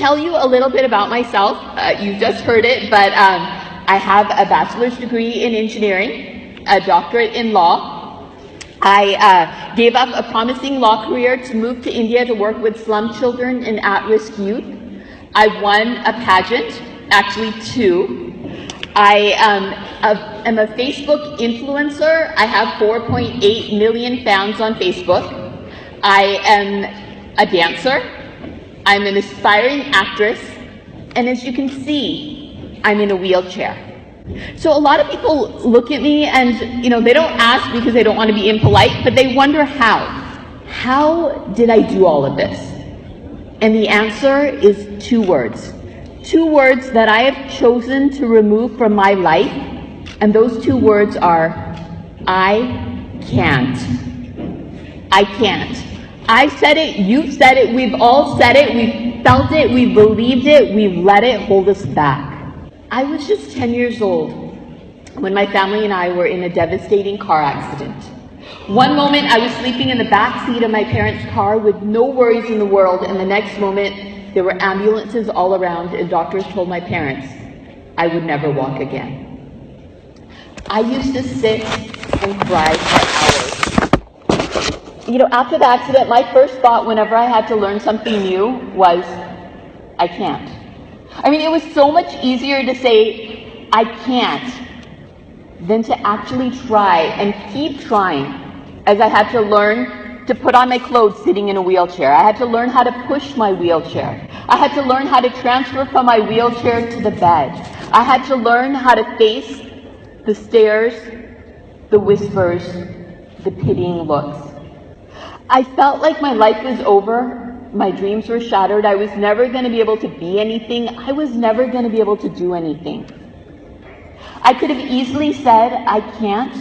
tell you a little bit about myself. You just heard it, but I have a bachelor's degree in engineering, a doctorate in law. I gave up a promising law career to move to India to work with slum children and at-risk youth. I won a pageant, actually 2. I am a Facebook influencer. I have 4.8 million fans on Facebook. I am a dancer. I'm an aspiring actress. And as you can see, I'm in a wheelchair. So a lot of people look at me and, they don't ask because they don't want to be impolite, but they wonder how. How did I do all of this? And the answer is 2 words. 2 words that I have chosen to remove from my life, and those 2 words are, I can't. I can't. I said it, you've said it, we've all said it, we've felt it, we've believed it, we've let it hold us back. I was just 10 years old when my family and I were in a devastating car accident. One moment I was sleeping in the back seat of my parents' car with no worries in the world, and the next moment there were ambulances all around and doctors told my parents I would never walk again. I used to sit and cry for hours. After the accident, my first thought whenever I had to learn something new was, I can't. It was so much easier to say, I can't, than to actually try and keep trying, as I had to learn to put on my clothes sitting in a wheelchair. I had to learn how to push my wheelchair. I had to learn how to transfer from my wheelchair to the bed. I had to learn how to face the stares, the whispers, the pitying looks. I felt like my life was over. My dreams were shattered. I was never going to be able to be anything. I was never going to be able to do anything. I could have easily said, I can't,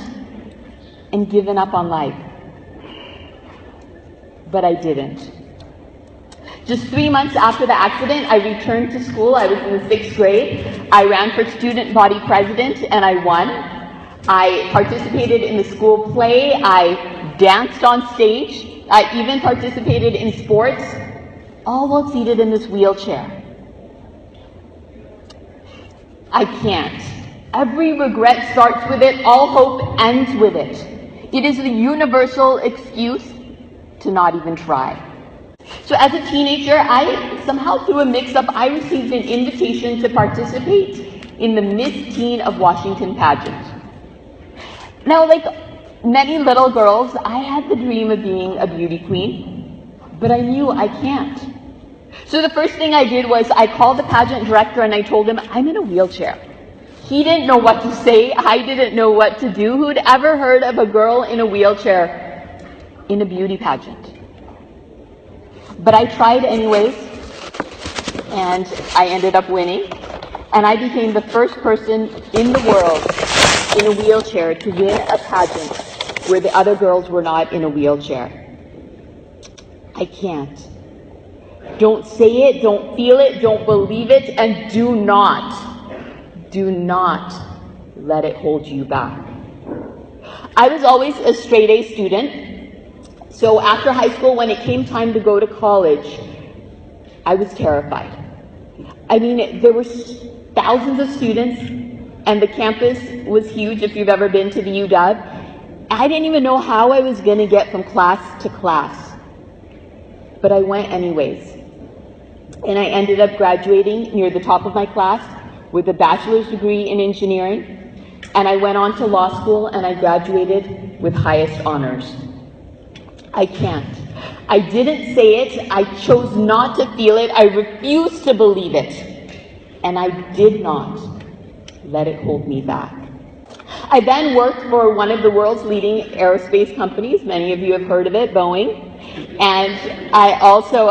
and given up on life. But I didn't. Just 3 months after the accident, I returned to school. I was in the 6th grade. I ran for student body president, and I won. I participated in the school play. I danced on stage. I even participated in sports, all while seated in this wheelchair. I can't. Every regret starts with it. All hope ends with it. It is the universal excuse to not even try. So as a teenager, I somehow through a mix-up, I received an invitation to participate in the Miss Teen of Washington pageant. Now, like many little girls, I had the dream of being a beauty queen, but I knew I can't. So the first thing I did was I called the pageant director and I told him, I'm in a wheelchair. He didn't know what to say. I didn't know what to do. Who'd ever heard of a girl in a wheelchair in a beauty pageant? But I tried anyways, and I ended up winning. And I became the first person in the world in a wheelchair to win a pageant where the other girls were not in a wheelchair. I can't. Don't say it, don't feel it, don't believe it, and do not let it hold you back. I was always a straight A student, so after high school, when it came time to go to college, I was terrified. There were thousands of students, and the campus was huge if you've ever been to the UW. I didn't even know how I was going to get from class to class, but I went anyways. And I ended up graduating near the top of my class with a bachelor's degree in engineering, and I went on to law school and I graduated with highest honors. I can't. I didn't say it. I chose not to feel it. I refused to believe it. And I did not let it hold me back. I then worked for one of the world's leading aerospace companies. Many of you have heard of it, Boeing. And I also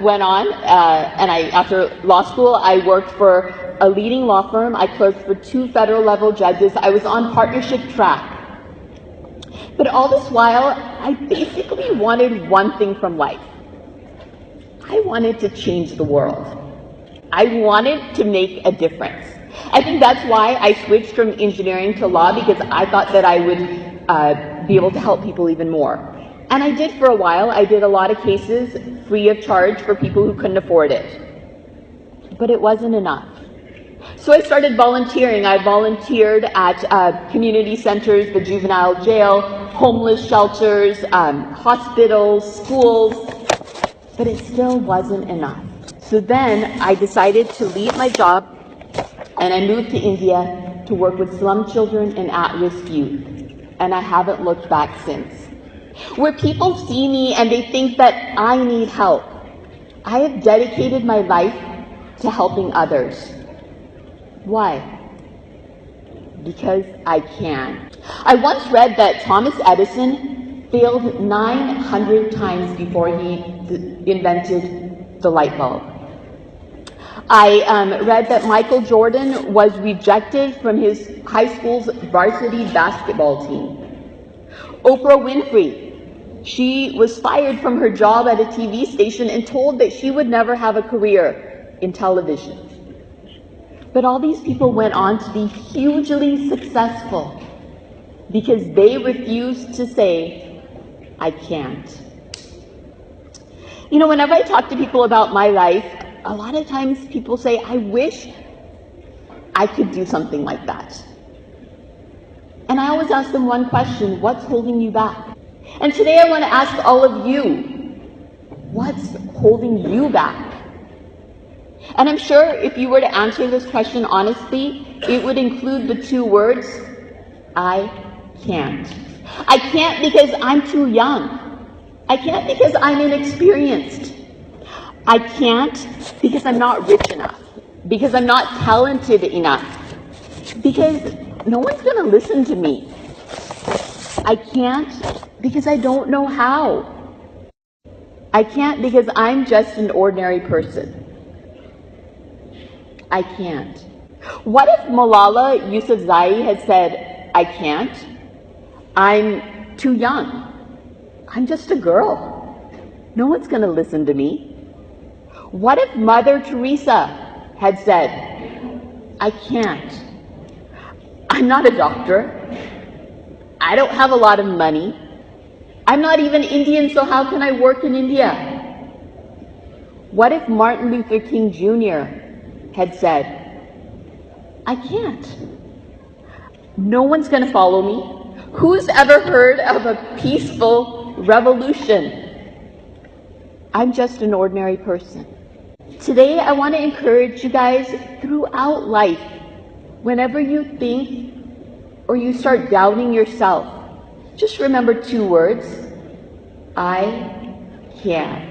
went on, after law school, I worked for a leading law firm. I clerked for 2 federal level judges. I was on partnership track. But all this while, I basically wanted one thing from life. I wanted to change the world. I wanted to make a difference. I think that's why I switched from engineering to law, because I thought that I would be able to help people even more. And I did for a while. I did a lot of cases free of charge for people who couldn't afford it. But it wasn't enough. So I started volunteering. I volunteered at community centers, the juvenile jail, homeless shelters, hospitals, schools, but it still wasn't enough. So then I decided to leave my job and I moved to India to work with slum children and at-risk youth. And I haven't looked back since. Where people see me and they think that I need help, I have dedicated my life to helping others. Why? Because I can. I once read that Thomas Edison failed 900 times before he invented the light bulb. I read that Michael Jordan was rejected from his high school's varsity basketball team. Oprah Winfrey, she was fired from her job at a TV station and told that she would never have a career in television. But all these people went on to be hugely successful because they refused to say, I can't. You know, whenever I talk to people about my life, a lot of times people say, I wish I could do something like that. And I always ask them one question: what's holding you back? And today I want to ask all of you, what's holding you back? And I'm sure if you were to answer this question honestly, it would include the two words, I can't. I can't because I'm too young. I can't because I'm inexperienced. I can't because I'm not rich enough. Because I'm not talented enough. Because no one's going to listen to me. I can't because I don't know how. I can't because I'm just an ordinary person. I can't. What if Malala Yousafzai had said, I can't? I'm too young. I'm just a girl. No one's going to listen to me. What if Mother Teresa had said, I can't? I'm not a doctor. I don't have a lot of money. I'm not even Indian, so how can I work in India? What if Martin Luther King Jr. had said, I can't? No one's going to follow me. Who's ever heard of a peaceful revolution? I'm just an ordinary person. Today, I want to encourage you guys throughout life, whenever you think or you start doubting yourself, just remember two words: I can.